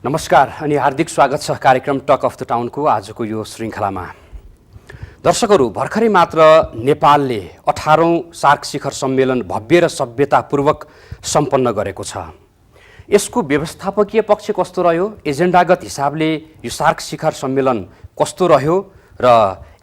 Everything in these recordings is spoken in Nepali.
नमस्कार अनि हार्दिक स्वागत छ कार्यक्रम टक अफ द टाउनको आजको यो श्रृङ्खलामा। दर्शकहरू, भर्खरै मात्र नेपालले 18औं सार्क शिखर सम्मेलन भव्य र सभ्यतापूर्वक सम्पन्न गरेको छ। यसको व्यवस्थापकीय पक्ष कस्तो रह्यो, एजेन्डागत हिसाबले यो सार्क शिखर सम्मेलन कस्तो रह्यो र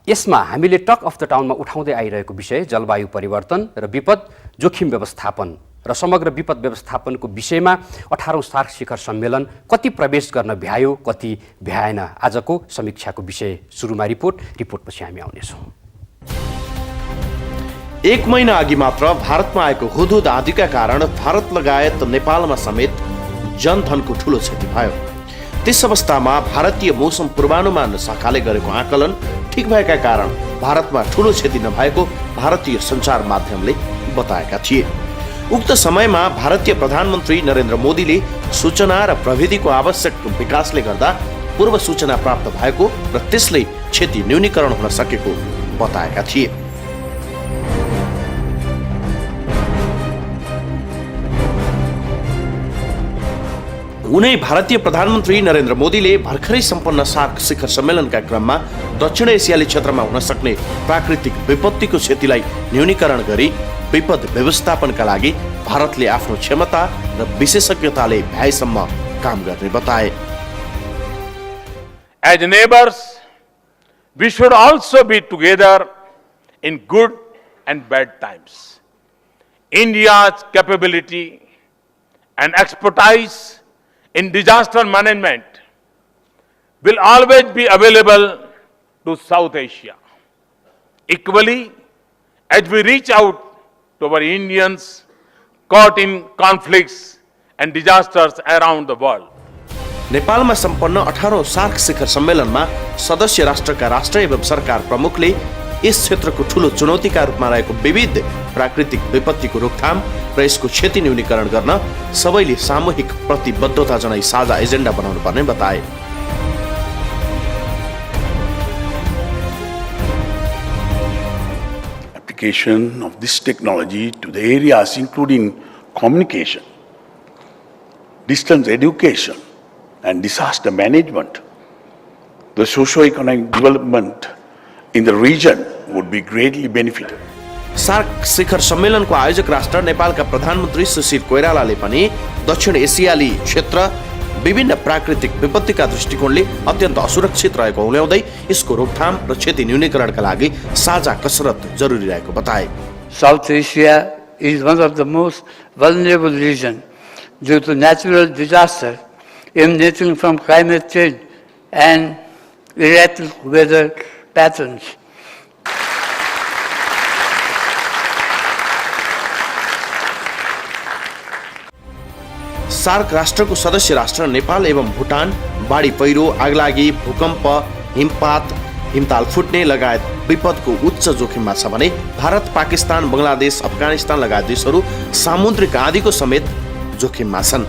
यसमा हामीले टक अफ द टाउनमा उठाउँदै आइरहेको विषय जलवायु परिवर्तन र विपद जोखिम व्यवस्थापन र समग्र विपद व्यवस्थापनको विषयमा 18औं सार्क शिखर सम्मेलन कति प्रवेश गर्न भ्यायो, कति भ्याएन, आजको समीक्षाको विषय। सुरुमा रिपोर्टपछि हामी आउनेछौँ। एक महिना अघि मात्र भारतमा आएको हुदहुद आँधीका कारण भारत लगायत नेपालमा समेत जनधनको ठूलो क्षति भयो। त्यस अवस्थामा भारतीय मौसम पूर्वानुमान शाखाले गरेको आकलन ठिक भएका कारण भारतमा ठूलो क्षति नभएको भारतीय सञ्चार माध्यमले बताएका थिए। उक्त समयमा भारतीय प्रधानमन्त्री नरेन्द्र मोदीले सूचना र प्रविधिको आवश्यक विकासले गर्दा पूर्व सूचना प्राप्त भएको र त्यसले क्षति न्यूनीकरण हुन सकेको बताएका थिए। उनै भारतीय प्रधानमन्त्री नरेन्द्र मोदीले भर्खरै सम्पन्न सार्क शिखर सम्मेलनका क्रममा दक्षिण एसियाली क्षेत्रमा हुन सक्ने प्राकृतिक विपत्तिको क्षतिलाई न्यूनीकरण गरी विपद व्यवस्थापनका लागि भारतले आफ्नो क्षमता र विशेषज्ञताले भ्याएसम्म काम गर्ने बताए। As neighbors, we should also be together in good and bad times. India's capability and expertise in disaster management will always be available to South Asia. Equally, as we reach out to our Indians caught in conflicts and disasters around the world. नेपालमा सम्पन्न 18औं सार्क शिखर सम्मेलनमा सदस्य राष्ट्रका राष्ट्र एवं सरकार प्रमुखले यस क्षेत्रको ठूलो चुनौतीका रूपमा रहेको विविध प्राकृतिक विपत्तिको रोकथाम र यसको क्षति न्यूनीकरण गर्न सबैले सामूहिक प्रतिबद्धता जनाई साझा एजेन्डा बनाउनु पर्ने बताए। Application of this technology to the areas including communication, distance education, and disaster management, the socio-economic development in the region would be greatly benefited. SAARC शिखर सम्मेलनको आयोजक राष्ट्र नेपालका प्रधानमन्त्री सुशील कोइरालाले पनि दक्षिण एसियाली क्षेत्र विभिन्न प्राकृतिक विपत्तिका दृष्टिकोणले अत्यन्त असुरक्षित रहेको हुँदै यसको रोकथाम र क्षति न्यूनीकरणका लागि साझा कसरत जरुरी रहेको बताए। South Asia is one of the most vulnerable regions due to natural disaster emanating from climate change and erratic weather patterns. SAARC राष्ट्रको सदस्य राष्ट्र नेपाल एवं भुटान बाढी पहिरो, आगलागी, भूकम्प, हिमपात, हिमताल फुट्ने लगायत विपदको उच्च जोखिममा छ भने भारत, पाकिस्तान, बङ्गलादेश, अफगानिस्तान लगायत देशहरू सामुद्रिक आँधीको समेत जोखिममा छन्।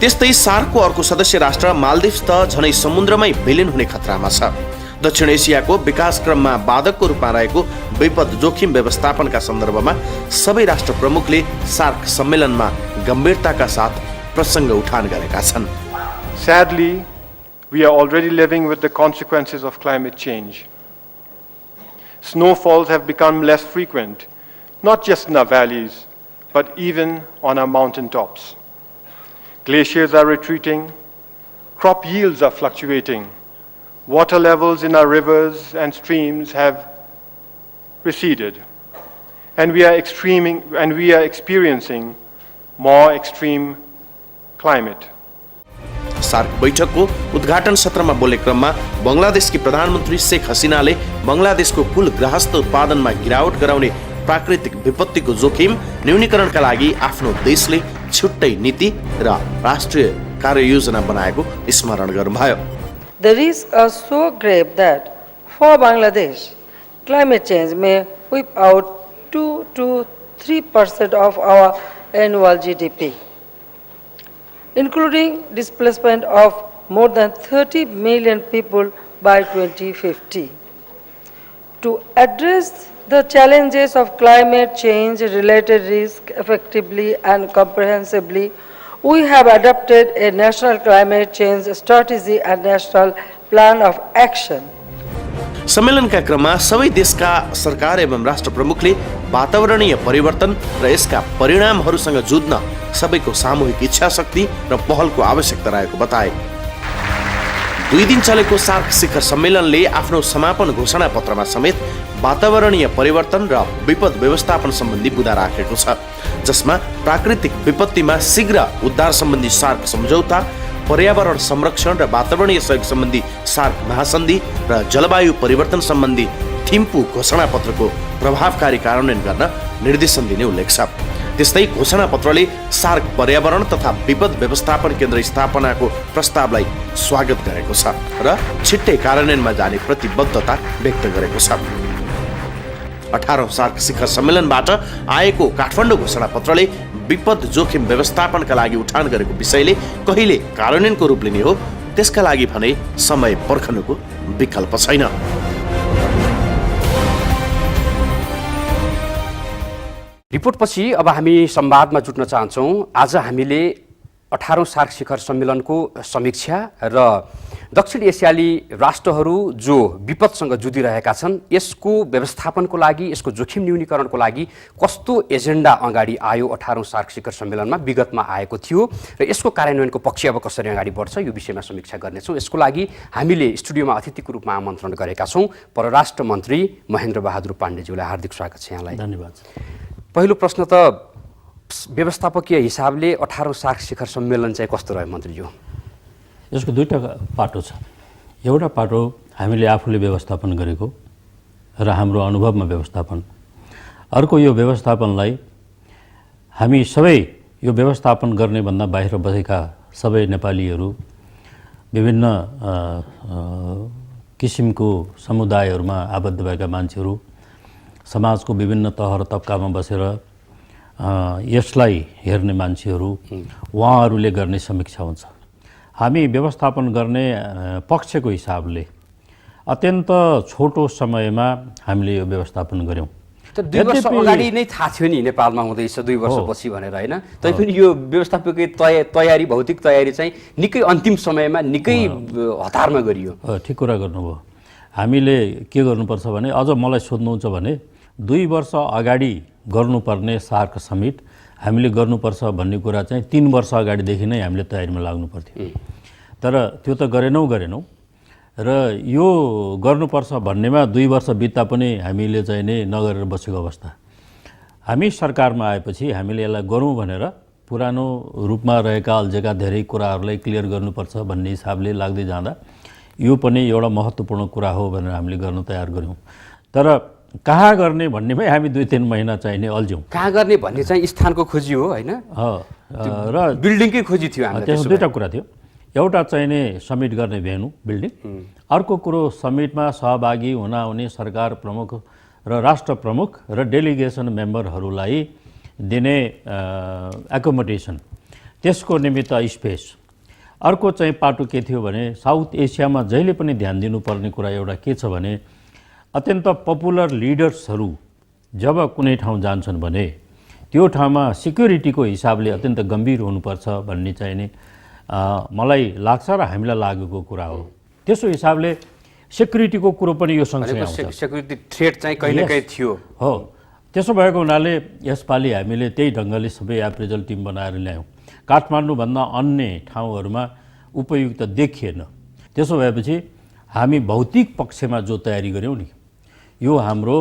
त्यस्तै सार्कको अर्को सदस्य राष्ट्र मालदिभ्स त झनै समुद्रमै विलिन हुने खतरामा छ। दक्षिण एसियाको विकास क्रममा बाधकको रूपमा रहेको विपद जोखिम व्यवस्थापनका सन्दर्भमा सबै राष्ट्र प्रमुखले सार्क सम्मेलनमा गम्भीरताका साथ प्रसङ्ग उठान गरेका छन्। Sadly, we are already living with the consequences of climate change. Snowfalls have become less frequent, not just in our valleys, but even on our mountain tops. Glaciers are retreating, crop yields are fluctuating, water levels in our rivers and streams have receded, and we are experiencing more extreme climate. SAARC बैठकको उद्घाटन सत्रमा बोल्ने क्रममा बङ्गलादेशकी प्रधानमन्त्री शेख हसिनाले बङ्गलादेशको कुल गृहस्थ उत्पादनमा गिरावट गराउने प्राकृतिक विपत्तिको जोखिम न्यूनीकरणका लागि आफ्नो देशले छुट्टै नीति र राष्ट्रिय कार्ययोजना बनाएको स्मरण गर्नुभयो। The risks are so grave that for Bangladesh, climate change may wipe out 2 to 3% of our annual GDP, including displacement of more than 30 million people by 2050. To address the challenges of climate change related risk effectively and comprehensively, we have adopted a national climate change strategy and national plan of action. सम्मेलनका क्रममा सबै देशका सरकार एवं राष्ट्र प्रमुखले वातावरणीय परिवर्तन र यसका परिणामहरूसँग जुझ्न सबैको सामूहिक इच्छा शक्ति र पहलको आवश्यकता रहेको बताए। 2 दिन चलेको सार्क शिखर सम्मेलनले आफ्नो समापन घोषणा पत्रमा समेत वातावरणीय परिवर्तन र विपद व्यवस्थापन सम्बन्धी बुँदा राखेको छ, जसमा प्राकृतिक विपत्तिमा शीघ्र उद्धार सम्बन्धी सार्क सम्झौता, पर्यावरण संरक्षण र वातावरणीय सहयोग सम्बन्धी सार्क महासन्धि र जलवायु परिवर्तन सम्बन्धी थिम्पू घोषणा पत्रको प्रभावकारी कार्यान्वयन गर्न निर्देशन दिने उल्लेख छ। त्यस्तै घोषणा पत्रले सार्क पर्यावरण तथा विपद व्यवस्थापन केन्द्र स्थापनाको प्रस्तावलाई स्वागत गरेको छ र छिट्टै कार्यान्वयनमा जाने प्रतिबद्धता व्यक्त गरेको छ। 18औं सार्क शिखर सम्मेलनबाट आएको काठमाडौँ घोषणा पत्रले विपद जोखिम व्यवस्थापनका लागि उठान गरेको विषयले कहिले कार्यान्वयनको रूप लिने हो, त्यसका लागि भने समय पर्खनुको विकल्प छैन। रिपोर्टपछि अब हामी संवादमा जुट्न चाहन्छौँ। आज हामीले 18औं सार्क शिखर सम्मेलनको समीक्षा र दक्षिण एसियाली राष्ट्रहरू जो विपदसँग जुधिरहेका छन् यसको व्यवस्थापनको लागि, यसको जोखिम न्यूनीकरणको लागि कस्तो एजेन्डा अगाडि आयो 18औं सार्क शिखर सम्मेलनमा विगतमा आएको थियो र यसको कार्यान्वयनको पक्ष अब कसरी अगाडि बढ्छ यो विषयमा समीक्षा गर्नेछौँ। यसको लागि हामीले स्टुडियोमा अतिथिको रूपमा आमन्त्रण गरेका छौँ परराष्ट्र मन्त्री महेन्द्र बहादुर पाण्डेज्यूलाई। हार्दिक स्वागत छ यहाँलाई। धन्यवाद। पहिलो प्रश्न त व्यवस्थापकीय हिसाबले 18औं सार्क शिखर सम्मेलन चाहिँ कस्तो रह्यो मन्त्रीज्यू? यसको दुईटा पाटो छ। एउटा पाटो हामीले आफूले व्यवस्थापन गरेको र हाम्रो अनुभवमा व्यवस्थापन, अर्को यो व्यवस्थापनलाई हामी सबै यो व्यवस्थापन गर्ने भन्दा बाहिर बसेका सबै नेपालीहरू विभिन्न किसिमको समुदायहरूमा आबद्ध भएका मान्छेहरू समाजको विभिन्न तह र तबकामा बसेर यसलाई हेर्ने मान्छेहरू उहाँहरूले गर्ने समीक्षा हुन्छ। हामी व्यवस्थापन गर्ने पक्षको हिसाबले अत्यन्त छोटो समयमा हामीले यो व्यवस्थापन गऱ्यौँ। त 2 वर्ष अगाडि नै थाहा थियो नि नेपालमा हुँदैछ 2 वर्षपछि भनेर, होइन? तैपनि यो व्यवस्थापकीय तयारी, भौतिक तयारी चाहिँ निकै अन्तिम समयमा निकै हतारमा गरियो। ठिक कुरा गर्नुभयो। हामीले के गर्नुपर्छ भने, अझ मलाई सोध्नुहुन्छ भने 2 वर्ष अगाडि गर्नुपर्ने सार्क समिट हामीले गर्नुपर्छ भन्ने कुरा चाहिँ 3 वर्ष अगाडिदेखि नै हामीले तयारीमा लाग्नु पर्थ्यो। तर त्यो त गरेनौँ र यो गर्नुपर्छ भन्नेमा 2 वर्ष बित्दा पनि हामीले चाहिँ नै नगरेर बसेको अवस्था। हामी सरकारमा आएपछि हामीले यसलाई गरौँ भनेर पुरानो रूपमा रहेका अल्झेका धेरै कुराहरूलाई क्लियर गर्नुपर्छ भन्ने हिसाबले लाग्दै जाँदा यो पनि एउटा महत्त्वपूर्ण कुरा हो भनेर हामीले गर्न तयार गऱ्यौँ। तर कहाँ गर्ने भन्नेमै हामी 2-3 महिना चाहिने अल्झ्यौँ। कहाँ गर्ने भन्ने चाहिँ स्थानको खोजी हो, होइन? र बिल्डिङकै खोजी थियो हामीलाई। त्यसमा दुईवटा कुरा थियो। एउटा चाहिने समिट गर्ने भेन्यू बिल्डिङ, अर्को कुरो समिटमा सहभागी हुने सरकार प्रमुख र राष्ट्र प्रमुख र डेलिगेसन मेम्बरहरूलाई दिने एकोमोडेसन, त्यसको निमित्त स्पेस। अर्को चाहिँ पाटो के थियो भने साउथ एसियामा जहिले पनि ध्यान दिनुपर्ने कुरा एउटा के छ भने अत्यन्त पपुलर लिडर्सहरू जब कुनै ठाउँ जान्छन् भने त्यो ठाउँमा सिक्युरिटीको हिसाबले अत्यन्त गम्भीर हुनुपर्छ भन्ने चाहिँ नि मलाई लाग्छ र हामीलाई लागेको कुरा हो। त्यसो हिसाबले सेक्युरिटीको कुरो पनि यो सँगसँगै आउँछ। सेक्युरिटी थ्रेट चाहिँ कहीँ न कहीँ थियो। हो, त्यसो भएको हुनाले यसपालि हामीले त्यही ढङ्गले सबै एप्रेजल टिम बनाएर ल्यायौँ। काठमाडौँभन्दा अन्य ठाउँहरूमा उपयुक्त देखिएन। त्यसो भएपछि हामी भौतिक पक्षमा जो तयारी गऱ्यौँ नि, यो हाम्रो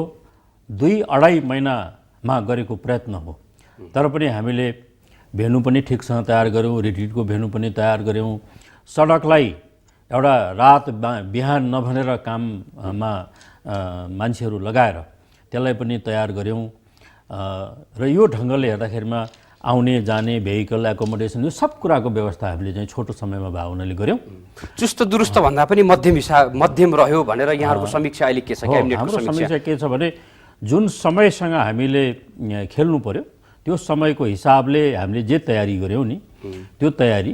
2-2.5 महिनामा गरेको प्रयत्न हो। तर पनि हामीले भेन्यू पनि ठिकसँग तयार गऱ्यौँ, रिट्रिटको भेन्यू पनि तयार गऱ्यौँ, सडकलाई एउटा रात बिहान नभनेर काममा मान्छेहरू लगाएर त्यसलाई पनि तयार गऱ्यौँ र यो ढङ्गले हेर्दाखेरिमा आउने जाने भेहिकल एकोमोडेसन यो सब कुराको व्यवस्था हामीले चाहिँ छोटो समयमा भावनाले गऱ्यौँ। चुस्त दुरुस्त भन्दा पनि मध्यम रह्यो भनेर यहाँहरूको समीक्षा अहिले के छ? हाम्रो समीक्षा के छ भने जुन समयसँग हामीले खेल्नु पर्यो त्यो समयको हिसाबले हामीले जे तयारी गऱ्यौँ नि त्यो तयारी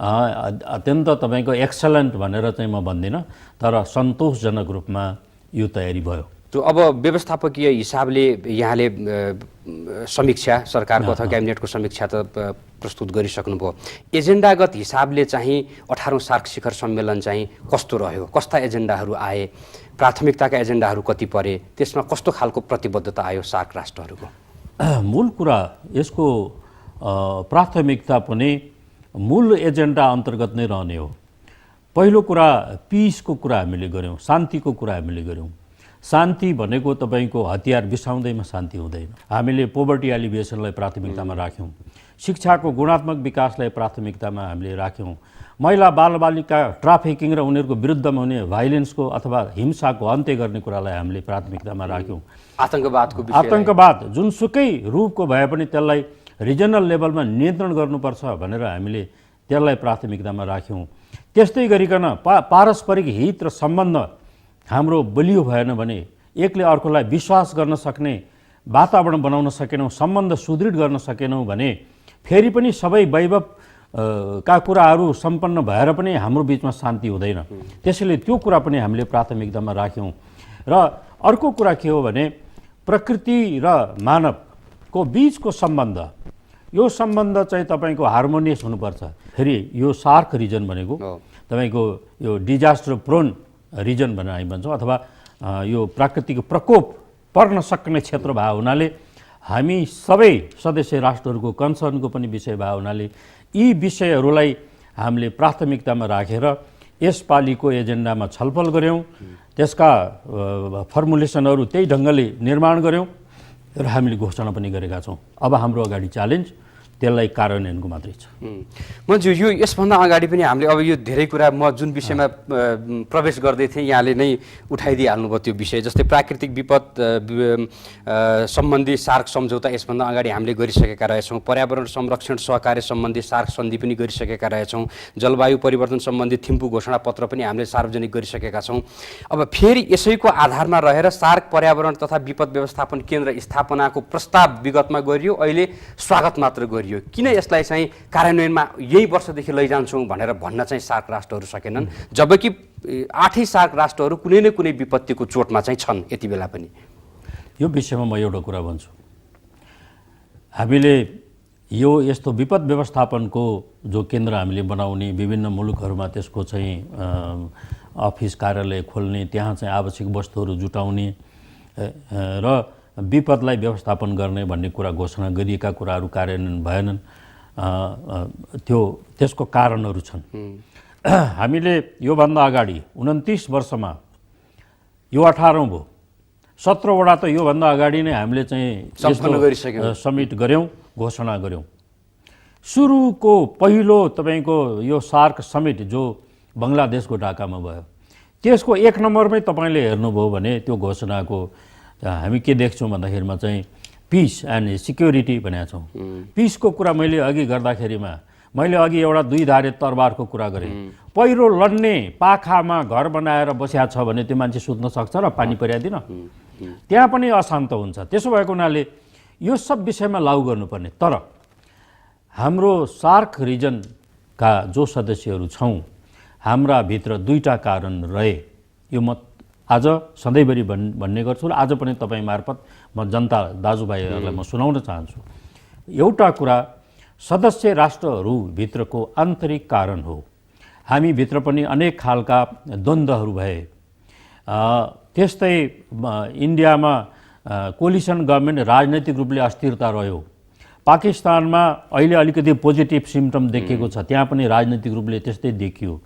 अत्यन्त तपाईँको एक्सलेन्ट भनेर चाहिँ म भन्दिनँ, तर सन्तोषजनक रूपमा यो तयारी भयो। जो अब व्यवस्थापकीय हिसाबले यहाँले समीक्षा सरकारको अथवा क्याबिनेटको समीक्षा त प्रस्तुत गरिसक्नुभयो। एजेन्डागत हिसाबले चाहिँ 18औं सार्क शिखर सम्मेलन चाहिँ कस्तो रह्यो, कस्ता एजेन्डाहरू आए, प्राथमिकताका एजेन्डाहरू कति परे, त्यसमा कस्तो खालको प्रतिबद्धता आयो सार्क राष्ट्रहरूको? मूल कुरा यसको प्राथमिकता पनि मूल एजेन्डा अन्तर्गत नै रहने हो। पहिलो कुरा पिसको कुरा हामीले गऱ्यौँ, शान्तिको कुरा हामीले गऱ्यौँ। शान्ति भनेको तपाईँको हतियार बिसाउँदैमा शान्ति हुँदैन। हामीले पोभर्टी एलिभिएसनलाई प्राथमिकतामा राख्यौँ, शिक्षाको गुणात्मक विकासलाई प्राथमिकतामा हामीले राख्यौँ, महिला बालबालिका ट्राफिकिङ र उनीहरूको विरुद्धमा हुने भाइलेन्सको अथवा हिंसाको अन्त्य गर्ने कुरालाई हामीले प्राथमिकतामा राख्यौँ। आतङ्कवाद जुनसुकै रूपको भए पनि त्यसलाई रिजनल लेभलमा नियन्त्रण गर्नुपर्छ भनेर हामीले त्यसलाई प्राथमिकतामा राख्यौँ। त्यस्तै गरिकन पारस्परिक हित र सम्बन्ध हाम्रो बलियो भएन भने, एकले अर्कोलाई विश्वास गर्न सक्ने वातावरण बनाउन सकेनौँ, सम्बन्ध सुदृढ गर्न सकेनौँ भने फेरि पनि सबै वैभव का कुराहरू सम्पन्न भएर पनि हाम्रो बिचमा शान्ति हुँदैन। त्यसैले त्यो कुरा पनि हामीले प्राथमिकतामा राख्यौँ। र अर्को कुरा के हो भने प्रकृति र मानवको बिचको सम्बन्ध, यो सम्बन्ध चाहिँ तपाईँको हार्मोनियस हुनुपर्छ। फेरि यो सार्क रिजन भनेको तपाईँको यो डिजास्टर प्रोन रिजन भनेर हामी भन्छौँ, अथवा यो प्राकृतिक प्रकोप पर्न सक्ने क्षेत्र भए हुनाले हामी सबै सदस्य राष्ट्रहरूको कन्सर्नको पनि विषय भए हुनाले यी विषयहरूलाई हामीले प्राथमिकतामा राखेर यसपालिको एजेन्डामा छलफल गऱ्यौँ। त्यसका फर्मुलेसनहरू त्यही ढङ्गले निर्माण गऱ्यौँ र हामीले घोषणा पनि गरेका छौँ। अब हाम्रो अगाडि च्यालेन्ज त्यसलाई कार्यान्वयनको मात्रै छ। मन्जु, यो यसभन्दा अगाडि पनि हामीले अब यो धेरै कुरा म जुन विषयमा प्रवेश गर्दै थिएँ यहाँले नै उठाइदिइहाल्नुभयो त्यो विषय, जस्तै प्राकृतिक विपद सम्बन्धी सार्क सम्झौता यसभन्दा अगाडि हामीले गरिसकेका रहेछौँ, पर्यावरण संरक्षण सहकार्य सम्बन्धी सार्क सन्धि पनि गरिसकेका रहेछौँ, जलवायु परिवर्तन सम्बन्धी थिम्पू घोषणापत्र पनि हामीले सार्वजनिक गरिसकेका छौँ। अब फेरि यसैको आधारमा रहेर सार्क पर्यावरण तथा विपद व्यवस्थापन केन्द्र स्थापनाको प्रस्ताव विगतमा गरियो, अहिले स्वागत मात्र गरियो। किन यसलाई चाहिँ कार्यान्वयनमा यही वर्षदेखि लैजान्छौँ भनेर भन्न चाहिँ सार्क राष्ट्रहरू सकेनन्, जबकि 8 सार्क राष्ट्रहरू कुनै न कुनै विपत्तिको चोटमा चाहिँ छन् यति बेला पनि? यो विषयमा म एउटा कुरा भन्छु। हामीले यो यस्तो विपद व्यवस्थापनको जो केन्द्र हामीले बनाउने, विभिन्न मुलुकहरूमा त्यसको चाहिँ अफिस कार्यालय खोल्ने, त्यहाँ चाहिँ आवश्यक वस्तुहरू जुटाउने र विपदलाई व्यवस्थापन गर्ने भन्ने कुरा घोषणा गरिएका कुराहरू कार्यान्वयन भएनन्। त्यसको कारणहरू छन्। हामीले योभन्दा अगाडि 29 वर्षमा यो 18औं भयो, 17वटा त योभन्दा अगाडि नै हामीले चाहिँ समिट गऱ्यौँ, घोषणा गऱ्यौँ। सुरुको पहिलो तपाईँको यो सार्क समिट जो बङ्गलादेशको ढाकामा भयो, त्यसको 1 नम्बरमै तपाईँले हेर्नुभयो भने त्यो घोषणाको हामी के देख्छौँ भन्दाखेरिमा चाहिँ पिस एन्ड सिक्योरिटी भनेका छौँ। पिसको कुरा मैले अघि गर्दाखेरिमा मैले अघि एउटा 2 धारे तरबारको कुरा गरेँ। पहिरो लड्ने पाखामा घर बनाएर बस्या छ भने त्यो मान्छे सुत्न सक्छ र पानी पर्यादिन? त्यहाँ पनि अशान्त हुन्छ। त्यसो भएको हुनाले यो सब विषयमा लागू गर्नुपर्ने। तर हाम्रो सार्क रिजनका जो सदस्यहरू छौँ, हाम्रा भित्र 2टा कारण रहे। यो म आज सधैँभरि भन्ने गर्छु र आज पनि तपाईँ मार्फत म जनता दाजुभाइहरूलाई म सुनाउन चाहन्छु। एउटा कुरा सदस्य राष्ट्रहरूभित्रको आन्तरिक कारण हो। हामीभित्र पनि अनेक खालका द्वन्द्वहरू भए। त्यस्तै इन्डियामा कोलिसन गभर्मेन्ट राजनैतिक रूपले अस्थिरता रह्यो। पाकिस्तानमा अहिले अलिकति पोजिटिभ सिम्पटम देखिएको छ, त्यहाँ पनि राजनैतिक रूपले त्यस्तै देखियो।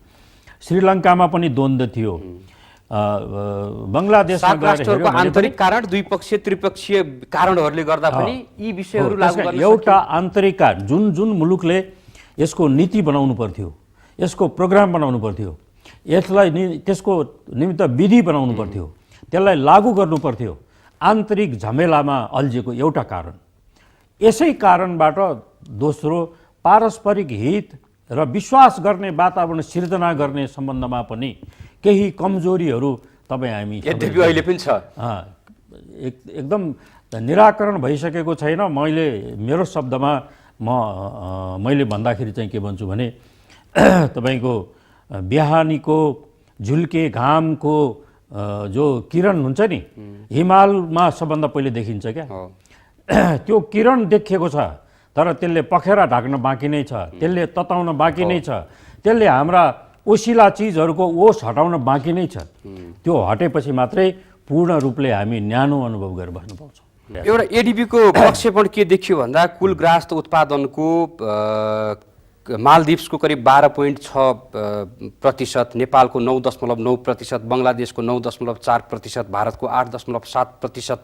श्रीलङ्कामा पनि द्वन्द्व थियो। बङ्गलादेशमा राष्ट्रहरूको आन्तरिक कारण, द्विपक्षीय त्रिपक्षीय कारणहरूले गर्दा पनि यी विषयहरू लागू गर्न सकियो। एउटा आन्तरिक कारण जुन मुलुकले यसको नीति बनाउनु पर्थ्यो, यसको प्रोग्राम बनाउनु पर्थ्यो, यसलाई त्यसको निमित्त विधि बनाउनु पर्थ्यो, त्यसलाई लागू गर्नु पर्थ्यो, आन्तरिक झमेलामा अल्झिएको एउटा कारण। यसै कारणबाट दोस्रो पारस्परिक हित र विश्वास गर्ने वातावरण सिर्जना गर्ने सम्बन्धमा पनि केही कमजोरीहरू तपाईँ हामी यद्यपि अहिले पनि छ, एकदम निराकरण भइसकेको छैन। मेरो शब्दमा मैले भन्दाखेरि चाहिँ के भन्छु भने तपाईँको बिहानीको झुल्के घामको जो किरण हुन्छ नि हिमालमा सबभन्दा पहिले देखिन्छ क्या त्यो किरण देखिएको छ तर त्यसले पखेरा ढाक्न बाँकी नै छ त्यसले तताउन बाँकी नै छ त्यसले हाम्रा ओसिला चिजहरूको ओस हटाउन बाँकी नै छ त्यो हटेपछि मात्रै पूर्ण रूपले हामी न्यानो अनुभव गरेर बस्न पाउँछौँ एउटा एडिबीको प्रक्षेपण के देखियो भन्दा कुल ग्रास उत्पादनको मालदिप्सको करिब 12.6%, नेपालको 9.9%, बङ्गलादेशको 9.4%, भारतको 8.7%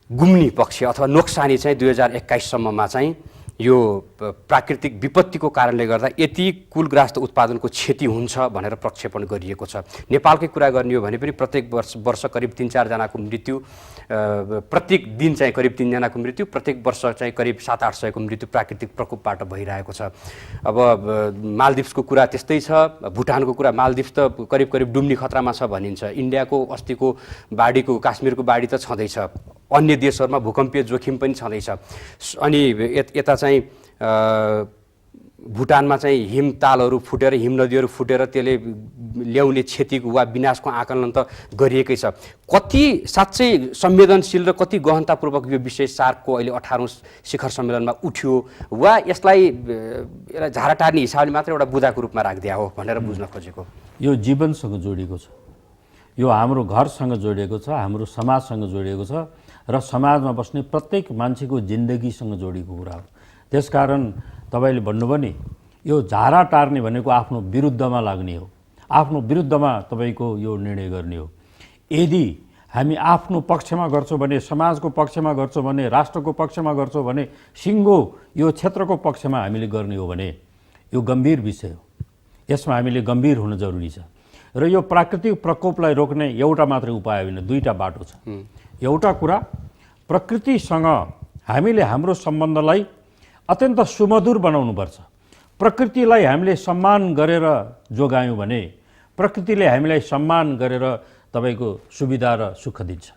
गुम्नी पक्ष अथवा नोक्सानी चाहिँ 2021 सम्ममा चाहिँ यो प्राकृतिक विपत्तिको कारणले गर्दा यति कुल ग्रास उत्पादनको क्षति हुन्छ भनेर प्रक्षेपण गरिएको छ। नेपालकै कुरा गर्ने हो भने पनि प्रत्येक वर्ष करिब 3-4 जनाको मृत्यु, प्रत्येक दिन चाहिँ करिब 3 जनाको मृत्यु, प्रत्येक वर्ष चाहिँ करिब 700-800 को मृत्यु प्राकृतिक प्रकोपबाट भइरहेको छ। अब मालदिप्सको कुरा त्यस्तै छ, भुटानको कुरा, मालदिप्स त करिब डुब्ने खतरामा छ भनिन्छ, इन्डियाको अस्तिको बाढीको काश्मीरको बाढी त छँदैछ, अन्य देशहरूमा भूकम्पीय जोखिम पनि छँदैछ। अनि यता चाहिँ भुटानमा चाहिँ हिमतालहरू फुटेर, हिमनदीहरू फुटेर त्यसले ल्याउने क्षतिको वा विनाशको आकलन त गरिएकै छ। कति साँच्चै संवेदनशील र कति गहनतापूर्वक यो विषय सार्कको अहिले 18औं शिखर सम्मेलनमा उठ्यो वा यसलाई झारा टार्ने हिसाबले मात्र एउटा बुदाको रूपमा राखिदिया हो भनेर बुझ्न खोजेको? यो जीवनसँग जोडिएको छ, यो हाम्रो घरसँग जोडिएको छ, हाम्रो समाजसँग जोडिएको छ र समाजमा बस्ने प्रत्येक मान्छेको जिन्दगीसँग जोडिएको कुरा हो। त्यसकारण तपाईले भन्नुभयो नि यो झारा टार्ने भनेको आफ्नो विरुद्धमा लाग्ने हो, आफ्नो विरुद्धमा तपाईको यो निर्णय गर्ने हो। यदि हामी आफ्नो पक्षमा गर्छौं भने, समाजको पक्षमा गर्छौं भने, राष्ट्रको पक्षमा गर्छौं भने, सिङ्गो यो क्षेत्रको पक्षमा हामीले गर्ने हो भने यो गम्भीर विषय हो। यसमा हामीले गम्भीर हुन जरुरी छ र यो प्राकृतिक प्रकोपलाई रोक्ने एउटा मात्रै उपाय होइन, दुईटा बाटो छ। एउटा कुरा प्रकृतिसँग हामीले हाम्रो सम्बन्धलाई अत्यन्त सुमधुर बनाउनुपर्छ। प्रकृतिलाई हामीले सम्मान गरेर जोगायौं भने प्रकृतिले हामीलाई सम्मान गरेर तपाईको सुविधा र सुख दिन्छ।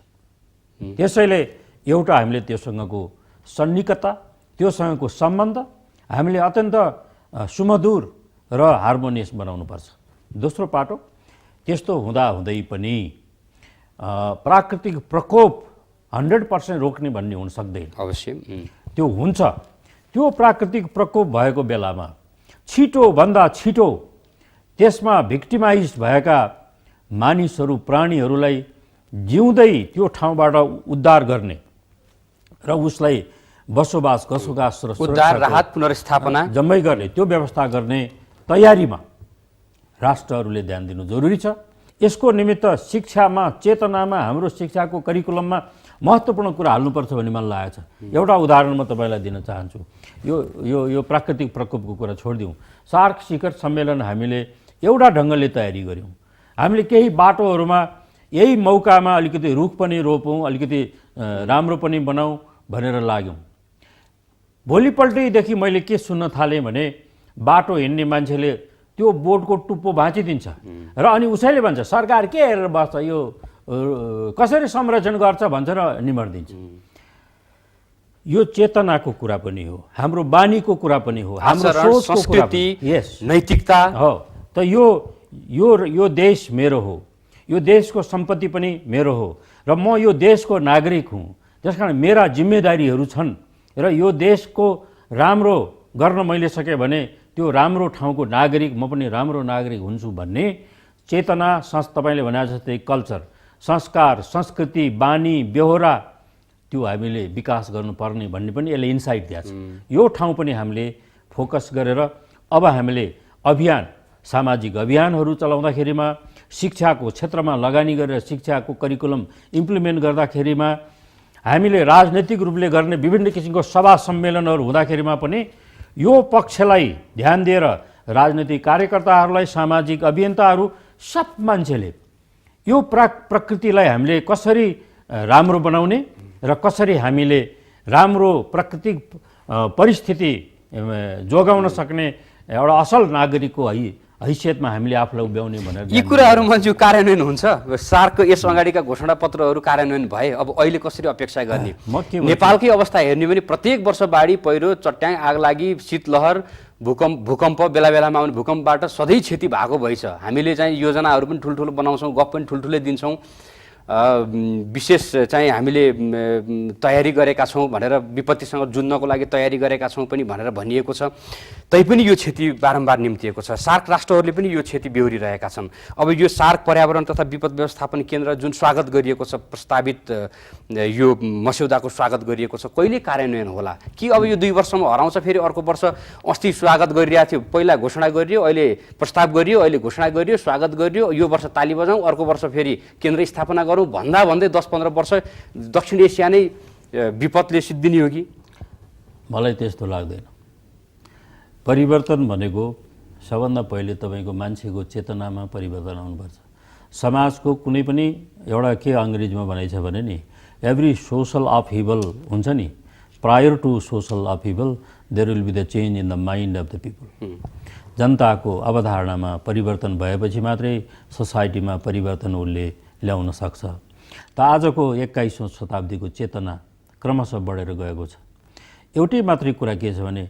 त्यसैले एउटा हामीले त्योसँगको सन्निकता, त्योसँगको सम्बन्ध हामीले अत्यन्त सुमधुर र हार्मोनियस बनाउनुपर्छ। दोस्रो पाटो, त्यस्तो हुँदै पनि प्राकृतिक प्रकोप 100% रोक्ने भन्ने हुन सक्दैन। अवश्य त्यो हुन्छ। त्यो प्राकृतिक प्रकोप भएको बेलामा छिटो भन्दा छिटो त्यसमा भिक्टिमाइज भएका मानिसहरू, प्राणीहरूलाई जिउँदै त्यो ठाउँबाट उद्धार गर्ने र उसलाई बसोबास र उद्धार, राहत, पुनर्स्थापना जम्मै गर्ने त्यो व्यवस्था गर्ने तयारीमा राष्ट्रहरूले ध्यान दिनु जरुरी छ। यसको निमित्त शिक्षामा, चेतनामा, हाम्रो शिक्षाको करिकुलममा महत्त्वपूर्ण कुरा हाल्नुपर्छ भन्ने मलाई लागेको छ। एउटा उदाहरण म तपाईलाई दिन चाहन्छु। यो प्राकृतिक प्रकोपको कुरा छोडिदिउँ। सार्क शिखर सम्मेलन हामीले एउटा ढङ्गले तयारी गर्यौँ। हामीले केही बाटोहरूमा यही मौकामा अलिकति रुख पनि रोपौँ, अलिकति राम्रो पनि बनाऊ भनेर लाग्यौँ। भोलिपल्टैदेखि मैले के सुन्न थालेँ भने बाटो हिँड्ने मान्छेले त्यो बोर्डको टुप्पो भाँचिदिन्छ र अनि उसैले भन्छ सरकार के हेरेर बस्छ, यो कसरी संरक्षण गर्छ भन्छ र निमर्दिन्छ। यो चेतनाको कुरा पनि हो, हाम्रो बानीको कुरा पनि हो, हाम्रो सोचको कुरा पनि, नैतिकता हो। त यो देश मेरो हो, यो देशको सम्पत्ति पनि मेरो हो र म यो देशको नागरिक हुँ। त्यसकारण मेरा जिम्मेदारीहरू छन् र यो देशको राम्रो गर्न मैले सकेँ भने त्यो राम्रो ठाउँको नागरिक, म पनि राम्रो नागरिक हुन्छु भन्ने चेतना, तपाईले भने जस्तै कल्चर, संस्कार, संस्कृति, बानी, बेहोरा त्यो हामीले विकास गर्नुपर्ने भन्ने पनि यसले इन्साइट दिएको छ। यो ठाउँ पनि हामीले फोकस गरेर अब हामीले अभियान, सामाजिक अभियानहरू चलाउँदाखेरिमा, शिक्षाको क्षेत्रमा लगानी गरेर शिक्षाको करिकुलम इम्प्लिमेन्ट गर्दाखेरिमा, हामीले राजनैतिक रूपले गर्ने विभिन्न किसिमको सभा सम्मेलनहरू हुँदाखेरिमा पनि यो पक्षलाई ध्यान दिएर राजनैतिक कार्यकर्ताहरूलाई, सामाजिक अभियन्ताहरू, सब मान्छेले यो प्रकृतिलाई हामीले कसरी राम्रो बनाउने र कसरी हामीले राम्रो प्राकृतिक परिस्थिति जोगाउन सक्ने एउटा असल नागरिकको हैसियतमा हामीले आफूलाई उभ्याउने भनेर यी कुराहरू मन्जु कार्यान्वयन हुन्छ। सार्कको यस अगाडिका घोषणापत्रहरू कार्यान्वयन भए, अब अहिले कसरी अपेक्षा गर्ने? नेपालकै अवस्था हेर्ने भने प्रत्येक वर्ष बाढी, पहिरो, चट्याङ, आगलागी, शीतलहर, भूकम्प बेला बेलामा आउने भूकम्पबाट सधैँ क्षति भएको भइछ। हामीले चाहिँ योजनाहरू पनि ठुल्ठुलो बनाउँछौँ, गफ पनि ठुल्ठुलै दिन्छौँ, विशेष चाहिँ हामीले तयारी गरेका छौँ भनेर विपत्तिसँग जुझ्नको लागि तयारी गरेका छौँ पनि भनेर भनिएको छ। तैपनि यो क्षति बारम्बार निम्तिएको छ। सार्क राष्ट्रहरूले पनि यो क्षति बेहोरिरहेका छन्। अब यो सार्क पर्यावरण तथा विपद व्यवस्थापन केन्द्र जुन स्वागत गरिएको छ, प्रस्तावित यो मस्यौदाको स्वागत गरिएको छ, कहिले कार्यान्वयन होला कि अब यो 2 वर्षमा हराउँछ, फेरि अर्को वर्ष अस्ति स्वागत गरिरहेको थियो, पहिला घोषणा गरियो, अहिले प्रस्ताव गरियो, अहिले घोषणा गरियो, स्वागत गरियो, यो वर्ष ताली बजाउँ, अर्को वर्ष फेरि केन्द्र स्थापना गरौँ भन्दा भन्दै 10-15 वर्ष दक्षिण एसिया नै विपदले सिद्धिने हो कि? मलाई त्यस्तो लाग्दैन। परिवर्तन भनेको सबभन्दा पहिले तपाईँको मान्छेको चेतनामा परिवर्तन आउनुपर्छ। समाजको कुनै पनि एउटा के अङ्ग्रेजीमा भनाइ छ भने नि, एभ्री सोसल अपहिभल हुन्छ नि, prior to social upheaval there will be the change in the mind of the people. जनताको अवधारणामा परिवर्तन भएपछि मात्रै सोसाइटीमा परिवर्तन उसले ल्याउन सक्छ। त आजको 21औं शताब्दीको चेतना क्रमशः बढेर गएको छ। एउटै मात्रै कुरा के छ भने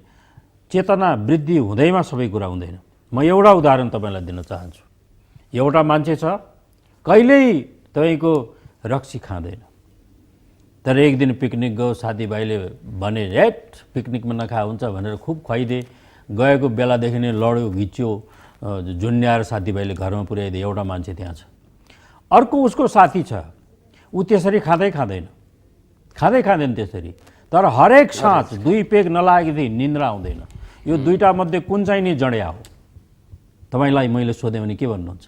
चेतना वृद्धि हुँदैमा सबै कुरा हुँदैन। म एउटा उदाहरण तपाईँलाई दिन चाहन्छु। एउटा मान्छे छ, कहिल्यै तपाईँको रक्सी खाँदैन, तर एक दिन पिकनिक गयो, साथीभाइले भने हेट पिकनिकमा नखा हुन्छ भनेर खुब खुवाइदिए। गएको बेलादेखि नै लड्यो, घिच्यो, झुन्ड्याएर साथीभाइले घरमा पुर्याइदिए। एउटा मान्छे त्यहाँ छ। अर्को उसको साथी छ, ऊ त्यसरी खाँदैन त्यसरी, तर हरेक साँझ 2 पेग नलागेदेखि निन्द्रा आउँदैन। यो दुईटा मध्ये कुन चाहिँ नि जडिया हो? तपाईँलाई मैले सोधेँ भने के भन्नुहुन्छ?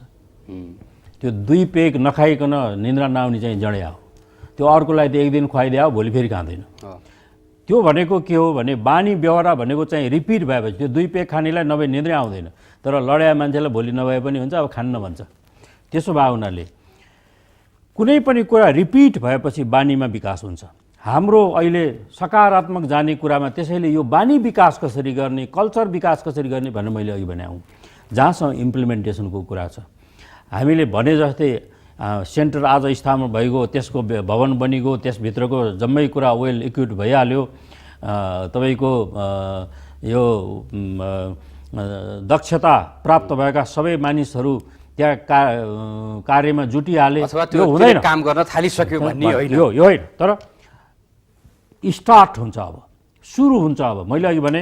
त्यो 2 पेग नखाइकन निन्द्रा नआउने चाहिँ जडिया हो। त्यो अर्कोलाई त एक दिन खुवाइदिया हो, भोलि फेरि खाँदैन। त्यो भनेको के हो भने बानी व्यवहार भनेको चाहिँ रिपिट भएपछि त्यो 2 पेग खानेलाई नभए निन्द्रै आउँदैन, तर लड्या मान्छेलाई भोलि नभए पनि हुन्छ, अब खान्न भन्छ। त्यसो भए हुनाले कुनै पनि कुरा रिपिट भएपछि बानीमा विकास हुन्छ। हाम्रो अहिले सकारात्मक जाने कुरामा त्यसैले यो बानी विकास कसरी गर्ने, कल्चर विकास कसरी गर्ने भनेर मैले अघि भने आउँ। जहाँसम्म इम्प्लिमेन्टेसनको कुरा छ, हामीले भने जस्तै सेन्टर आज स्थापना भइगयो, त्यसको भवन बनिगयो, त्यसभित्रको जम्मै कुरा वेल इक्विप भइहाल्यो। तपाईँको यो दक्षता प्राप्त भएका सबै मानिसहरू त्यहाँ कार्यमा जुटिहाले, त्यो हुँदैन, काम गर्न थालिसक्यो भन्ने होइन। यो होइन, तर स्टार्ट हुन्छ, अब सुरु हुन्छ। अब मैले अघि भने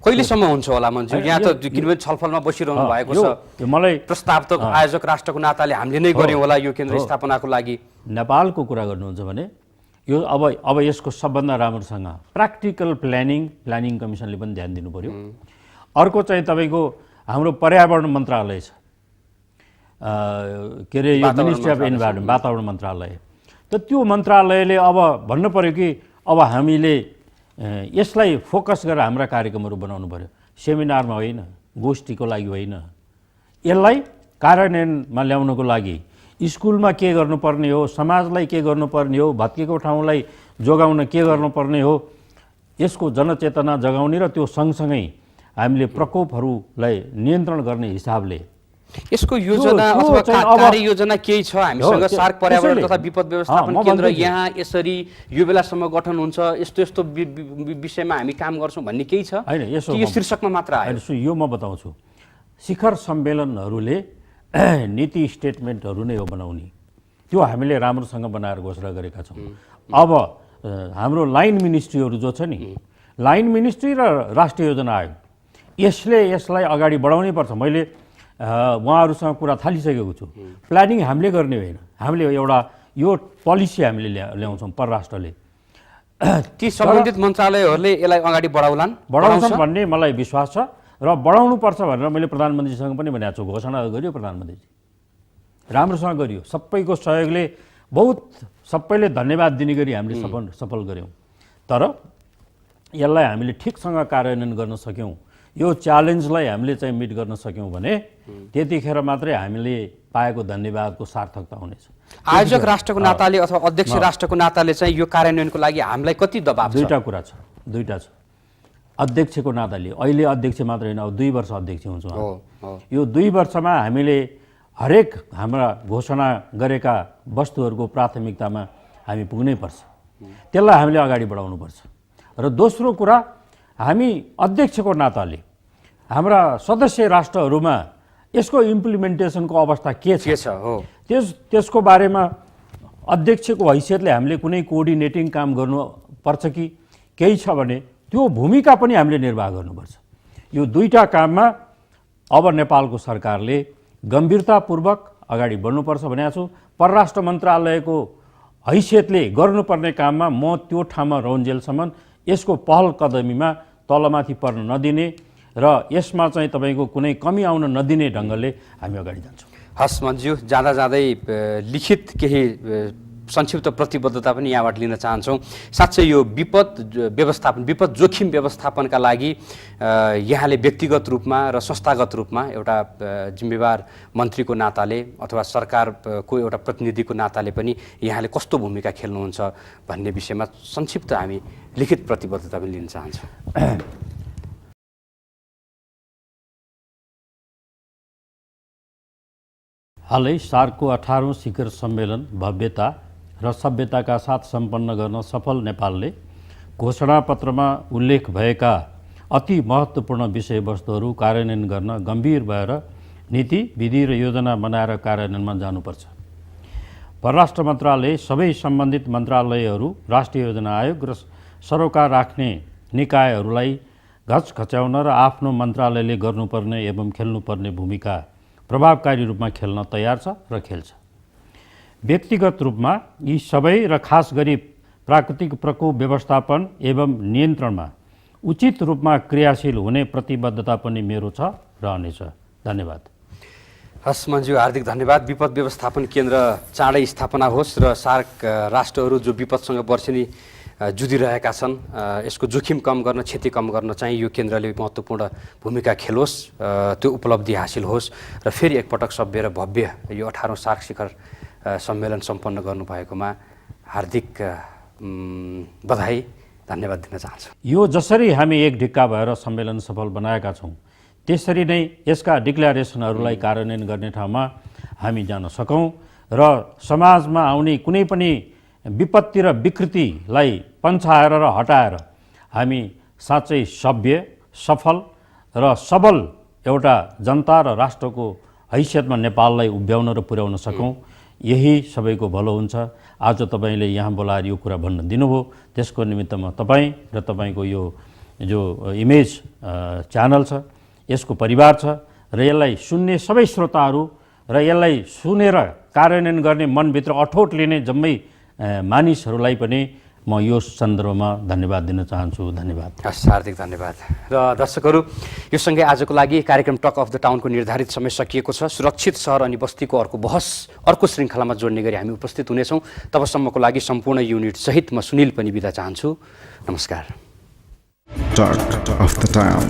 कहिलेसम्म हुन्छ होला मन्जु? यहाँ त किनभने छलफलमा बसिरहनु भएको छ। मलाई प्रस्ताव त आयोजक राष्ट्रको नाताले हामीले नै गर्यौँ होला यो केन्द्र स्थापनाको लागि। नेपालको कुरा गर्नुहुन्छ भने यो अब यसको सबभन्दा राम्रोसँग प्र्याक्टिकल प्लानिङ कमिसनले पनि ध्यान दिनु पर्यो। अर्को चाहिँ तपाईँको हाम्रो पर्यावरण मन्त्रालय छ, के अरे यो मिनिस्ट्री अफ इन्भाइरोमेन्ट, वातावरण मन्त्रालय। त त्यो मन्त्रालयले अब भन्नु पर्यो कि अब हामीले यसलाई फोकस गरेर हाम्रा कार्यक्रमहरू बनाउनु पर्यो। सेमिनारमा होइन, गोष्ठीको लागि होइन, यसलाई कार्यान्वयनमा ल्याउनको लागि स्कुलमा के गर्नुपर्ने हो, समाजलाई के गर्नुपर्ने हो, भत्केको ठाउँलाई जोगाउन के गर्नुपर्ने हो, यसको जनचेतना जगाउने र त्यो सँगसँगै हामीले प्रकोपहरूलाई नियन्त्रण गर्ने हिसाबले यसको योजना अथवा कार्ययोजना केही छ हामीसँग? सार्क पर्यावरण तथा विपद व्यवस्थापन केन्द्र यहाँ यसरी यो बेलासम्म गठन हुन्छ, यस्तो यस्तो विषयमा हामी काम गर्छौँ भन्ने केही छ? होइन, यो शीर्षकमा मात्र आयो? यो म बताउँछु। शिखर सम्मेलनहरूले नीति स्टेटमेन्टहरू नै हो बनाउने, त्यो हामीले राम्रोसँग बनाएर घोषणा गरेका छौँ। अब हाम्रो लाइन मिनिस्ट्रीहरू जो छ नि, लाइन मिनिस्ट्री र राष्ट्रिय योजना आयोग, यसलाई अगाडि बढाउनै पर्छ। मैले उहाँहरूसँग कुरा थालिसकेको छु। प्लानिङ हामीले गर्ने होइन, हामीले एउटा यो पोलिसी हामीले ल्याउँछौँ परराष्ट्रले। ती सम्बन्धित मन्त्रालयहरूले यसलाई अगाडि बढाउँछन् भन्ने मलाई विश्वास छ र बढाउनुपर्छ भनेर मैले प्रधानमन्त्रीसँग पनि भनेको छु। घोषणा गरियो प्रधानमन्त्रीजी, राम्रोसँग गरियो, सबैको सहयोगले बहुत सबैले धन्यवाद दिने गरी हामीले सफल गऱ्यौँ। तर यसलाई हामीले ठिकसँग कार्यान्वयन गर्न सक्यौँ, यो च्यालेन्जलाई हामीले चाहिँ मिट गर्न सक्यौँ भने त्यतिखेर मात्रै हामीले पाएको धन्यवादको सार्थकता हुनेछ। आयोजक राष्ट्रको नाताले अथवा अध्यक्ष राष्ट्रको नाताले चाहिँ यो कार्यान्वयनको लागि हामीलाई कति दबाब छ? दुईटा छ। अध्यक्षको नाताले अहिले अध्यक्ष मात्र होइन, अब 2 वर्ष अध्यक्ष हुन्छ। यो 2 वर्षमा हामीले हरेक हाम्रा घोषणा गरेका वस्तुहरूको प्राथमिकतामा हामी पुग्नै पर्छ, त्यसलाई हामीले अगाडि बढाउनुपर्छ। र दोस्रो कुरा, हामी अध्यक्षको नाताले हाम्रा सदस्य राष्ट्रहरूमा यसको इम्प्लिमेन्टेसनको अवस्था के छ हो त्यसको बारेमा अध्यक्षको हैसियतले हामीले कुनै कोअर्डिनेटिङ काम गर्नुपर्छ कि केही छ भने त्यो भूमिका पनि हामीले निर्वाह गर्नुपर्छ। यो दुईटा काममा अब नेपालको सरकारले गम्भीरतापूर्वक अगाडि बढ्नुपर्छ भनेको छु। परराष्ट्र मन्त्रालयको हैसियतले गर्नुपर्ने काममा म त्यो ठाउँमा रहन्जेलसम्म यसको पहल कदमीमा तलमाथि पर्न नदिने र यसमा चाहिँ तपाईँको कुनै कमी आउन नदिने ढङ्गले हामी अगाडि जान्छौँ। हस् मन्ज्यू, जाँदा जाँदै लिखित केही संक्षिप्त प्रतिबद्धता पनि यहाँबाट लिन चाहन्छौँ। साँच्चै यो विपद जोखिम व्यवस्थापनका लागि यहाँले व्यक्तिगत रूपमा र संस्थागत रूपमा एउटा जिम्मेवार मन्त्रीको नाताले अथवा सरकारको एउटा प्रतिनिधिको नाताले पनि यहाँले कस्तो भूमिका खेल्नुहुन्छ भन्ने विषयमा संक्षिप्त हामी लिखित प्रतिबद्धता पनि लिन चाहन्छौँ। हालै सार्कको 18औं शिखर सम्मेलन भव्यता र सभ्यताका साथ सम्पन्न गर्न सफल नेपालले घोषणापत्रमा उल्लेख भएका अति महत्त्वपूर्ण विषयवस्तुहरू कार्यान्वयन गर्न गम्भीर भएर नीति, विधि र योजना बनाएर कार्यान्वयनमा जानुपर्छ। परराष्ट्र मन्त्रालय सबै सम्बन्धित मन्त्रालयहरू, राष्ट्रिय योजना आयोग र सरोकार राख्ने निकायहरूलाई घचघच्याउन र आफ्नो मन्त्रालयले गर्नुपर्ने एवं खेल्नुपर्ने भूमिका प्रभावकारी रूपमा खेल्न तयार छ र खेल्छ। व्यक्तिगत रूपमा यी सबै र खास गरी प्राकृतिक प्रकोप व्यवस्थापन एवं नियन्त्रणमा उचित रूपमा क्रियाशील हुने प्रतिबद्धता पनि मेरो छ रहनेछ। धन्यवाद। हस् मन्जु, हार्दिक धन्यवाद। विपद व्यवस्थापन केन्द्र चाँडै स्थापना होस् र सार्क राष्ट्रहरू जो विपदसँग वर्षेनी जुधिरहेका छन् यसको जोखिम कम गर्न, क्षति कम गर्न चाहिँ यो केन्द्रले महत्त्वपूर्ण भूमिका खेलोस्, त्यो उपलब्धि हासिल होस् र फेरि एकपटक सभ्य र भव्य यो 18औं सार्क शिखर सम्मेलन सम्पन्न गर्नुभएकोमा हार्दिक बधाई, धन्यवाद दिन चाहन्छु। यो जसरी हामी एक ढिक्का भएर सम्मेलन सफल बनाएका छौँ त्यसरी नै यसका डिक्लेरेसनहरूलाई कार्यान्वयन गर्ने ठाउँमा हामी जान सकौँ र समाजमा आउने कुनै पनि विपत्ति र विकृतिलाई पन्छाएर र हटाएर हामी साँच्चै सभ्य, सफल र सबल एउटा जनता र राष्ट्रको हैसियतमा नेपाललाई उभ्याउन र पुर्याउन सकौँ, यही सबैको भलो हुन्छ। आज तपाईँले यहाँ बोलाएर यो कुरा भन्न दिनुभयो, त्यसको निमित्तमा तपाईँ र तपाईँको यो जो इमेज च्यानल छ, यसको परिवार छ र यसलाई सुन्ने सबै श्रोताहरू र यसलाई सुनेर कार्यान्वयन गर्ने मनभित्र अठोट लिने जम्मै मानिसहरूलाई पनि म यो सन्दर्भमा धन्यवाद दिन चाहन्छु। धन्यवाद। हस्, हार्दिक धन्यवाद। र दर्शकहरू, यो सँगै आजको लागि कार्यक्रम टक अफ द टाउनको निर्धारित समय सकिएको छ। सुरक्षित सहर अनि बस्तीको अर्को श्रृङ्खलामा जोड्ने गरी हामी उपस्थित हुनेछौँ। तबसम्मको लागि सम्पूर्ण युनिट सहित म सुनिल पनि बिदा चाहन्छु। नमस्कार। Talk of the Town.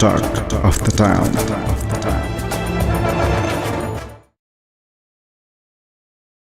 Talk of the Town.